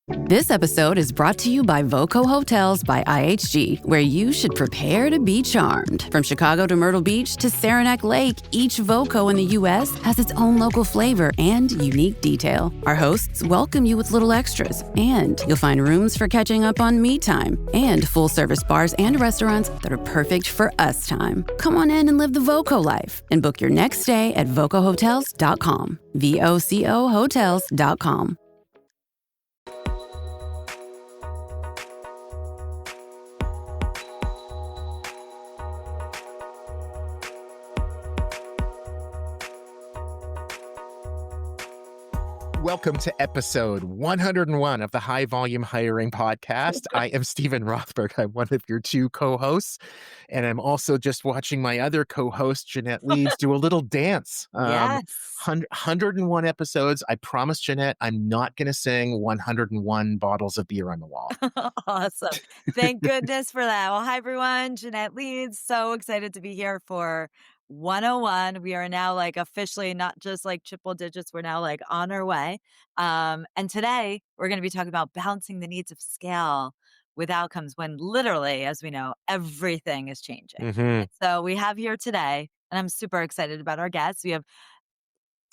This episode is brought to you by Voco Hotels by IHG, where you should prepare to be charmed. From Chicago to Myrtle Beach to Saranac Lake, each Voco in the U.S. has its own local flavor and unique detail. Our hosts welcome you with little extras, and you'll find rooms for catching up on me time and full-service bars and restaurants that are perfect for us time. Come on in and live the Voco life and book your next stay at vocohotels.com. VOCO hotels.com. Welcome to episode 101 of the High Volume Hiring Podcast. I am Stephen Rothberg. I'm one of your two co-hosts, and I'm also just watching my other co-host, Jeanette Leeds, do a little dance. Yes. 101 episodes. I promise, Jeanette, I'm not going to sing 101 bottles of beer on the wall. Awesome. Thank goodness for that. Well, hi, everyone. Jeanette Leeds. So excited to be here for 101. We are now officially not just triple digits. We're now on our way. And today we're going to be talking about balancing the needs of scale with outcomes when literally, as we know, everything is changing. Mm-hmm. So we have here today, and I'm super excited about our guests. We have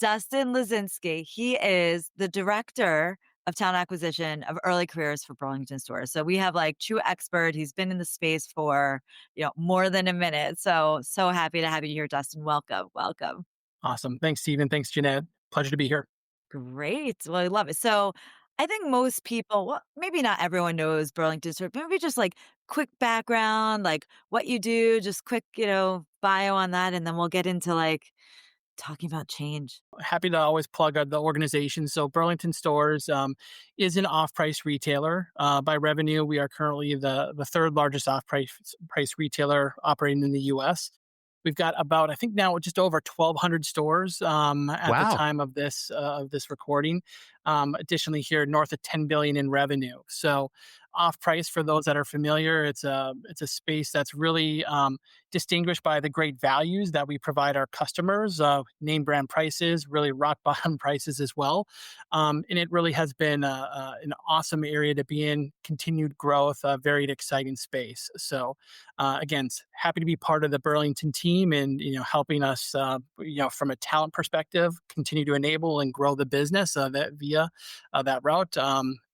Dustin Lazinski. He is the director of talent acquisition of early careers for Burlington Stores. So we have true expert. He's been in the space for, more than a minute. So happy to have you here, Dustin. Welcome. Awesome. Thanks, Stephen. Thanks, Jeanette. Pleasure to be here. Great. Well, I love it. So I think most people, well, maybe not everyone knows Burlington Stores, maybe just quick background, what you do, just quick, bio on that. And then we'll get into talking about change. Happy to always plug the organization. So Burlington Stores is an off-price retailer. By revenue, we are currently the third largest off-price retailer operating in the U.S. We've got about, I think now just over 1,200 stores at Wow. the time of this recording. Additionally, here north of $10 billion in revenue. So off-price, for those that are familiar, it's a space that's really distinguished by the great values that we provide our customers. Name brand prices, really rock bottom prices as well. And it really has been an awesome area to be in. Continued growth, a very exciting space. So again, happy to be part of the Burlington team and helping us from a talent perspective continue to enable and grow the business via that route.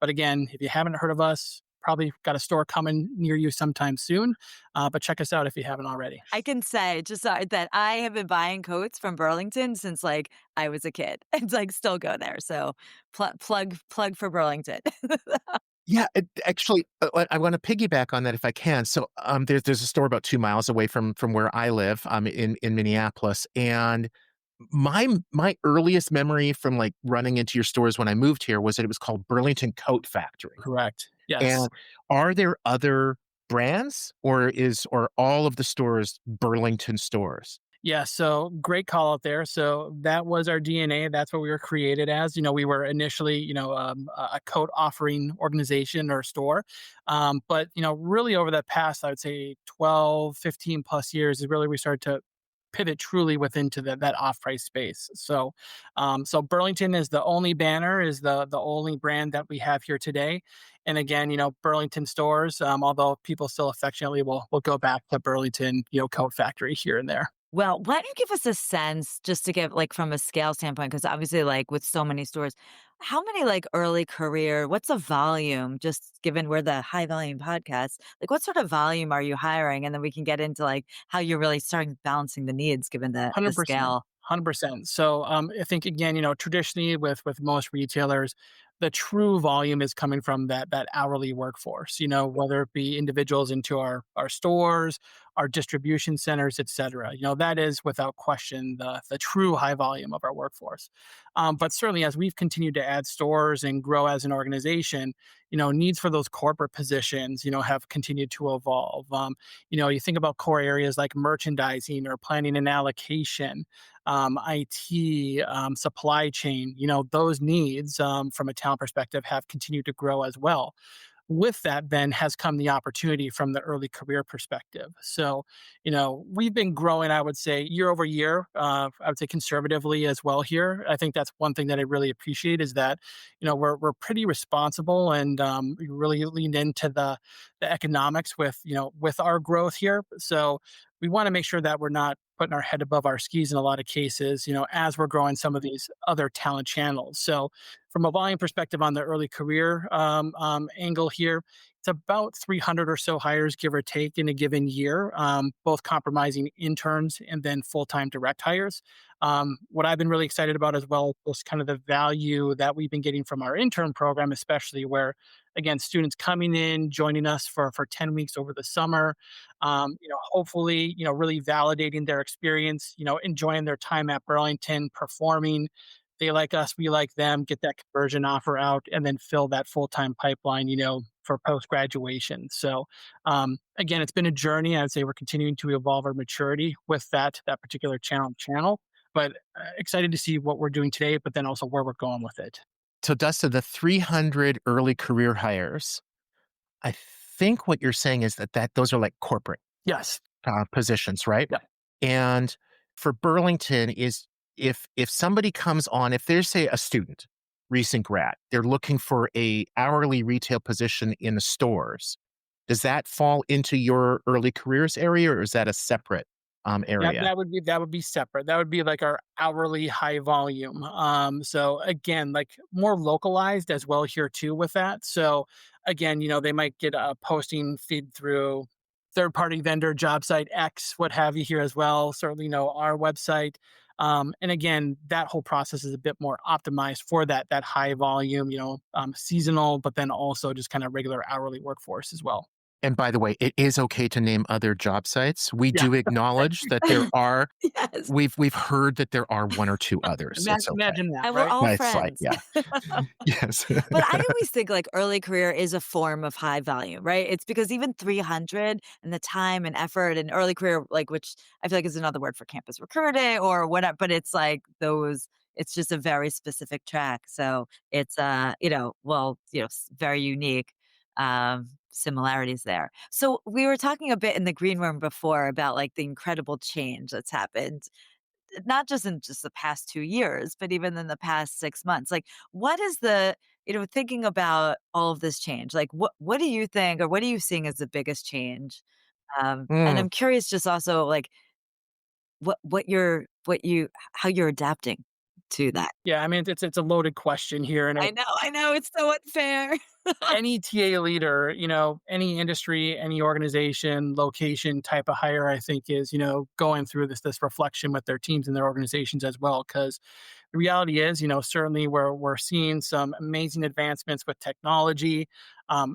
But again, if you haven't heard of us, probably got a store coming near you sometime soon, but check us out if you haven't already. I can say just that I have been buying coats from Burlington since I was a kid and still go there. So plug for Burlington. Yeah, actually, I want to piggyback on that if I can. So there's a store about 2 miles away from where I live in Minneapolis. And my earliest memory from running into your stores when I moved here was that it was called Burlington Coat Factory. Correct. Yes. And are there other brands or all of the stores Burlington stores? Yeah, so great call out there. So that was our DNA. That's what we were created as. We were initially, a coat offering organization or store. But, really over the past, I would say 12, 15 plus years is really we started to pivot truly into that off-price space. So Burlington is the only banner, is the only brand that we have here today. And again, Burlington Stores, although people still affectionately will go back to Burlington, Coat Factory here and there. Well, why don't you give us a sense just to give from a scale standpoint, because obviously with so many stores, how many early career, what's the volume, just given we're the high volume podcast, what sort of volume are you hiring? And then we can get into how you're really starting balancing the needs given the 100%. scale. 100%. So I think, again, traditionally with most retailers, the true volume is coming from that hourly workforce, whether it be individuals into our stores, our distribution centers, et cetera. That is without question the true high volume of our workforce. But certainly as we've continued to add stores and grow as an organization, needs for those corporate positions, have continued to evolve. You think about core areas like merchandising or planning and allocation, IT, supply chain, those needs from a talent perspective have continued to grow as well. with that then has come the opportunity from the early career perspective. So, we've been growing, I would say, year over year. I would say conservatively as well here. I think that's one thing that I really appreciate is that, we're pretty responsible and we really leaned into the economics with our growth here. So we want to make sure that we're not putting our head above our skis in a lot of cases, as we're growing some of these other talent channels. So from a volume perspective on the early career angle here, it's about 300 or so hires, give or take, in a given year, both compromising interns and then full time direct hires. What I've been really excited about as well is kind of the value that we've been getting from our intern program, especially where, again, students coming in, joining us for 10 weeks over the summer, hopefully, really validating their experience, enjoying their time at Burlington, performing. They like us, we like them, get that conversion offer out, and then fill that full time pipeline, for post graduation. So, again, it's been a journey. I'd say we're continuing to evolve our maturity with that particular channel, but excited to see what we're doing today, but then also where we're going with it. So, Dustin, the 300 early career hires, I think what you're saying is that those are like corporate Yes. positions, right? Yeah. And for Burlington, is if somebody comes on, if there's say a student, recent grad, they're looking for a hourly retail position in the stores. Does that fall into your early careers area, or is that a separate Yeah, area? that would be separate. That would be like our hourly high volume. So again, like more localized as well here too with that. So again, they might get a posting feed through third party vendor, job site X, what have you here as well. Certainly, our website. And again, that whole process is a bit more optimized for that high volume, seasonal, but then also just kind of regular hourly workforce as well. And by the way, it is okay to name other job sites. We Yeah. do acknowledge that there are. Yes. We've heard that there are one or two others. It's okay. Imagine that, And we're right? all It's like, friends. yeah, yes. But I always think like early career is a form of high volume, right? It's because even 300 and the time and effort and early career, like, which I feel like is another word for campus recruiting or whatever, but it's like those, it's just a very specific track. So it's, very unique similarities there. So we were talking a bit in the green room before about like the incredible change that's happened not just in just the past 2 years, but even in the past 6 months. Like, what is the thinking about all of this change, like, what do you think or what are you seeing as the biggest change? And Mm. I'm curious just also, like, what you how you're adapting to that. Yeah, I mean, it's a loaded question here, and I know, it's so unfair. any TA leader, any industry, any organization, location type of hire, I think is, going through this reflection with their teams and their organizations as well. Because the reality is, certainly we're seeing some amazing advancements with technology.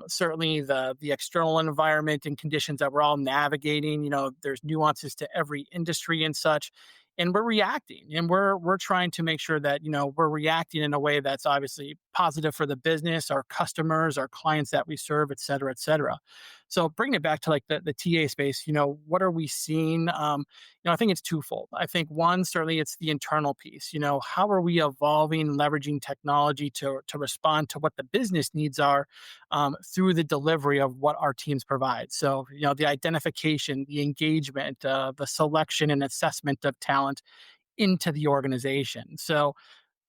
Certainly the external environment and conditions that we're all navigating, there's nuances to every industry and such. And we're reacting and we're trying to make sure that we're reacting in a way that's obviously positive for the business, our customers, our clients that we serve, et cetera, et cetera. So bringing it back to like the TA space, what are we seeing? I think it's twofold. I think one, certainly it's the internal piece. How are we evolving, leveraging technology to respond to what the business needs are through the delivery of what our teams provide. So the identification, the engagement, the selection and assessment of talent into the organization. So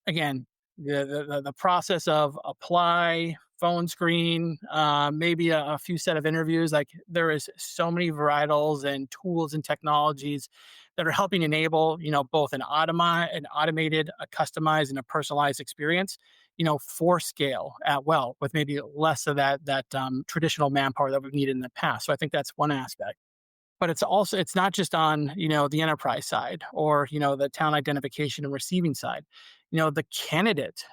again, the process of apply, phone screen, maybe a few set of interviews. Like there is so many varietals and tools and technologies that are helping enable, both an automated, a customized, and a personalized experience, for scale at well, with maybe less of that traditional manpower that we've needed in the past. So I think that's one aspect. But it's not just on, the enterprise side or, the talent identification and receiving side. The candidate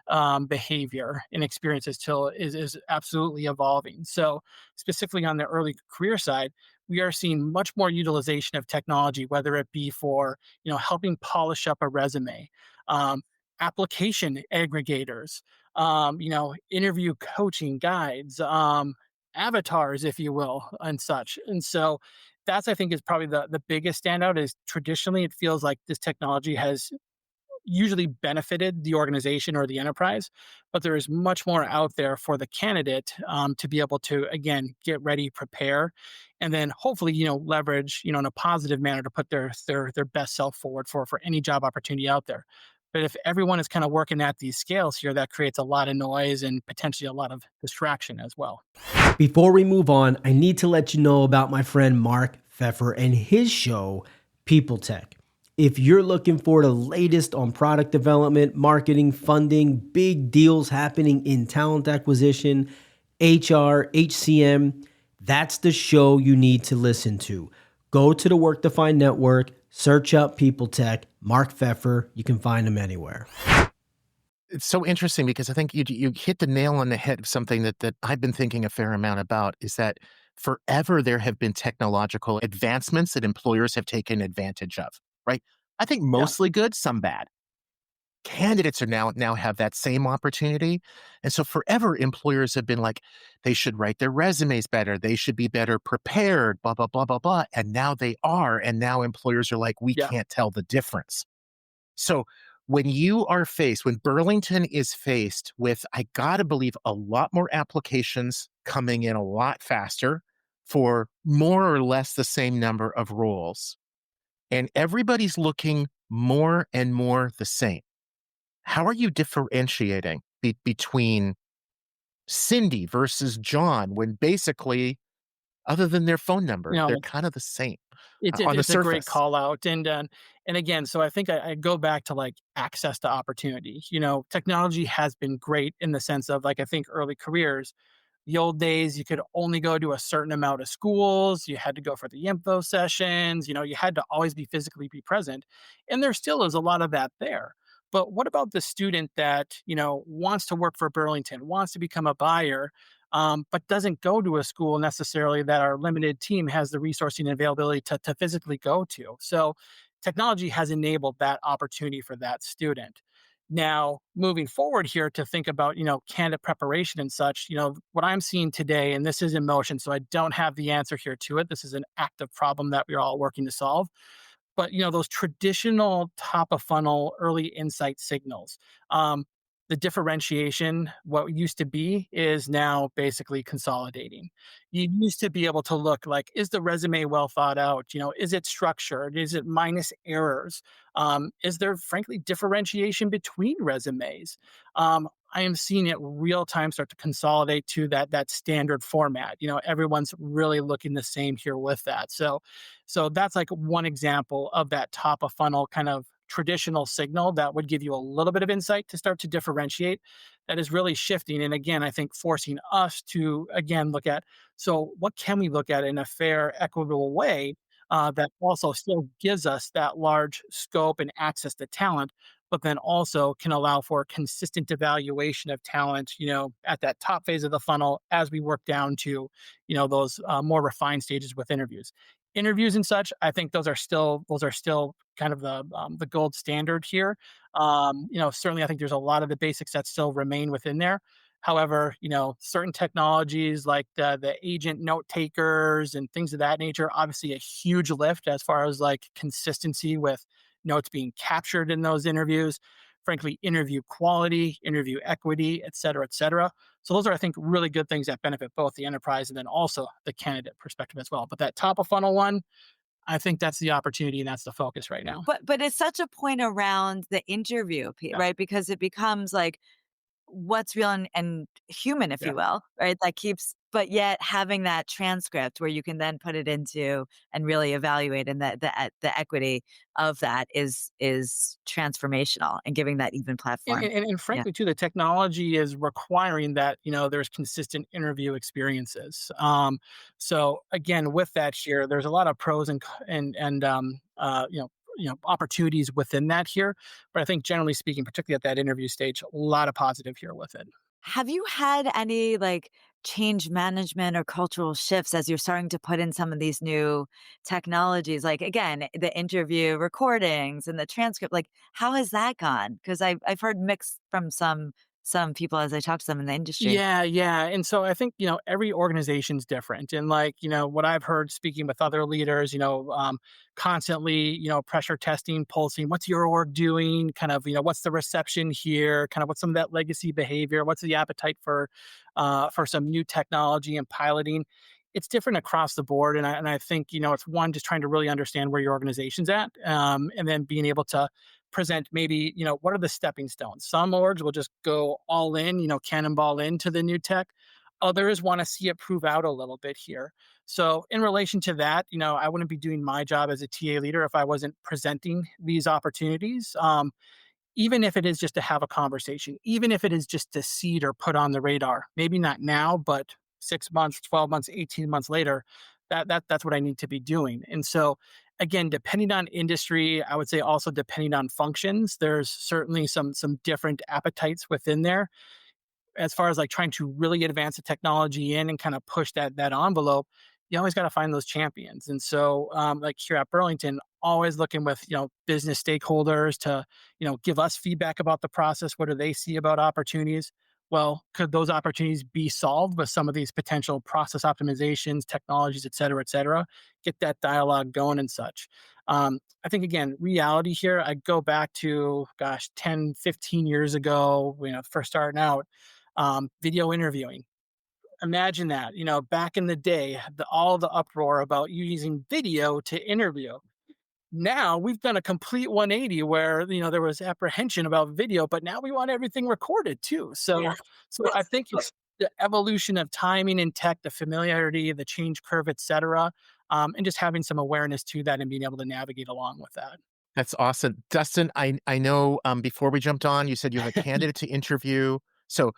behavior and experience is absolutely evolving. So specifically on the early career side, we are seeing much more utilization of technology, whether it be for, helping polish up a resume, application aggregators, interview coaching guides, avatars, if you will, and such. And so that's, I think, is probably the biggest standout is traditionally it feels like this technology has, usually benefited the organization or the enterprise, but there is much more out there for the candidate to be able to, again, get ready, prepare, and then hopefully, leverage, in a positive manner to put their best self forward for any job opportunity out there. But if everyone is kind of working at these scales here, that creates a lot of noise and potentially a lot of distraction as well. Before we move on, I need to let you know about my friend Mark Pfeffer and his show, People Tech. If you're looking for the latest on product development, marketing, funding, big deals happening in talent acquisition, HR, HCM, that's the show you need to listen to. Go to the Work Defined Network, search up People Tech, Mark Pfeffer. You can find him anywhere. It's so interesting because I think you hit the nail on the head of something that I've been thinking a fair amount about, is that forever there have been technological advancements that employers have taken advantage of, right? I think Yeah. mostly good, some bad. Candidates are now have that same opportunity. And so forever employers have been like, they should write their resumes better. They should be better prepared, blah, blah, blah, blah, blah. And now they are. And now employers are like, we Yeah. can't tell the difference. So when Burlington is faced with, I gotta believe, a lot more applications coming in a lot faster for more or less the same number of roles, and everybody's looking more and more the same, how are you differentiating between Cindy versus John when basically, other than their phone You number, they're know, kind of the same It's on the it's a great surface? call out, and again, so I think I go back to like access to opportunity. Technology has been great in the sense of like I think early careers, the old days, you could only go to a certain amount of schools. You had to go for the info sessions. You had to always be present. And there still is a lot of that there. But what about the student that, wants to work for Burlington, wants to become a buyer, but doesn't go to a school necessarily that our limited team has the resourcing and availability to physically go to? So technology has enabled that opportunity for that student. Now, moving forward here to think about, candidate preparation and such, what I'm seeing today, and this is in motion, so I don't have the answer here to it. This is an active problem that we're all working to solve. But, those traditional top of funnel early insight signals, the differentiation, what used to be, is now basically consolidating. You used to be able to look like, is the resume well thought out? Is it structured? Is it minus errors? Is there, frankly, differentiation between resumes? I am seeing it real time start to consolidate to that standard format. Everyone's really looking the same here with that. So that's like one example of that top of funnel kind of traditional signal that would give you a little bit of insight to start to differentiate. That is really shifting. And again, I think forcing us to, again, look at, so what can we look at in a fair, equitable way that also still gives us that large scope and access to talent, but then also can allow for consistent evaluation of talent, at that top phase of the funnel as we work down to, those more refined stages with interviews and such. I think those are still kind of the gold standard here. Certainly I think there's a lot of the basics that still remain within there. However, certain technologies like the agent note takers and things of that nature, obviously a huge lift as far as like consistency with notes being captured in those interviews, frankly, interview quality, interview equity, et cetera, et cetera. So those are, I think, really good things that benefit both the enterprise and then also the candidate perspective as well. But that top of funnel one, I think that's the opportunity and that's the focus right now. But it's such a point around the interview, Yeah. right? Because it becomes like what's real and human, if Yeah. you will, right? That keeps, but yet having that transcript where you can then put it into and really evaluate, and the equity of that is transformational and giving that even And, platform. and, and Yeah. frankly, too, the technology is requiring that there's consistent interview experiences. So again, with that here, there's a lot of pros and opportunities within that here. But I think generally speaking, particularly at that interview stage, a lot of positive here with it. Have you had any like change management or cultural shifts as you're starting to put in some of these new technologies? Like again, the interview recordings and the transcript, like how has that gone? Because I've heard mixed from some people as I talk to them in the industry. Yeah, yeah. And so I think, every organization's different. And like, what I've heard speaking with other leaders, constantly, pressure testing, pulsing, what's your org doing? Kind of, what's the reception here? Kind of what's some of that legacy behavior? What's the appetite for some new technology and piloting? It's different across the board. And I think, it's one, just trying to really understand where your organization's at, and then being able to present maybe, what are the stepping stones? Some orgs will just go all in, cannonball into the new tech. Others want to see it prove out a little bit here. So in relation to that, I wouldn't be doing my job as a TA leader if I wasn't presenting these opportunities. Even if it is just to have a conversation, even if it is just to seed or put on the radar, maybe not now, but 6 months, 12 months, 18 months later, that's what I need to be doing. And so again, depending on industry, I would say also depending on functions, there's certainly some different appetites within there. As far as like trying to really advance the technology in and kind of push that envelope, you always got to find those champions. And so like here at Burlington, always looking with, business stakeholders to, give us feedback about the process. What do they see about opportunities? Well, could those opportunities be solved with some of these potential process optimizations, technologies, et cetera, get that dialogue going and such. I think, again, reality here, I go back to, 10, 15 years ago, first starting out, video interviewing. Imagine that, back in the day, all the uproar about using video to interview. Now we've done a complete 180 where, there was apprehension about video, but now we want everything recorded too. So I think it's the evolution of timing and tech, the familiarity, the change curve, et cetera, and just having some awareness to that and being able to navigate along with that. That's awesome. Dustin, I know before we jumped on, you said you have a candidate to interview. So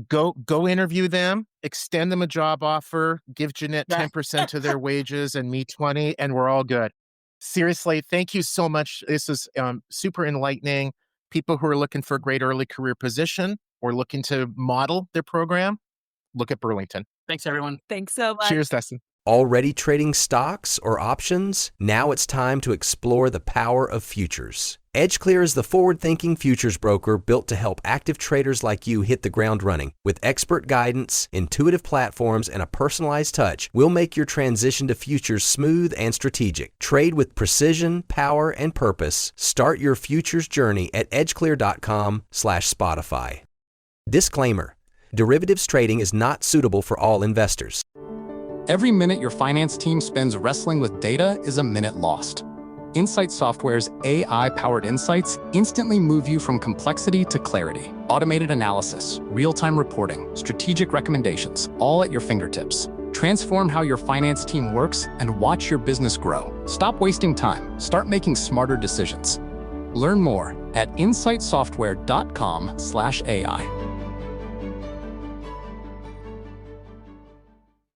go interview them, extend them a job offer, give Jeanette 10% of their wages and me 20, and we're all good. Seriously, thank you so much. This is super enlightening. People who are looking for a great early career position or looking to model their program, look at Burlington. Thanks, everyone. Thanks so much. Cheers, Dustin. Already trading stocks or options? Now it's time to explore the power of futures. EdgeClear is the forward-thinking futures broker built to help active traders like you hit the ground running. With expert guidance, intuitive platforms, and a personalized touch, we'll make your transition to futures smooth and strategic. Trade with precision, power, and purpose. Start your futures journey at edgeclear.com/Spotify. Disclaimer: derivatives trading is not suitable for all investors. Every minute your finance team spends wrestling with data is a minute lost. Insight Software's AI-powered insights instantly move you from complexity to clarity. Automated analysis, real-time reporting, strategic recommendations, all at your fingertips. Transform how your finance team works and watch your business grow. Stop wasting time. Start making smarter decisions. Learn more at insightsoftware.com/AI.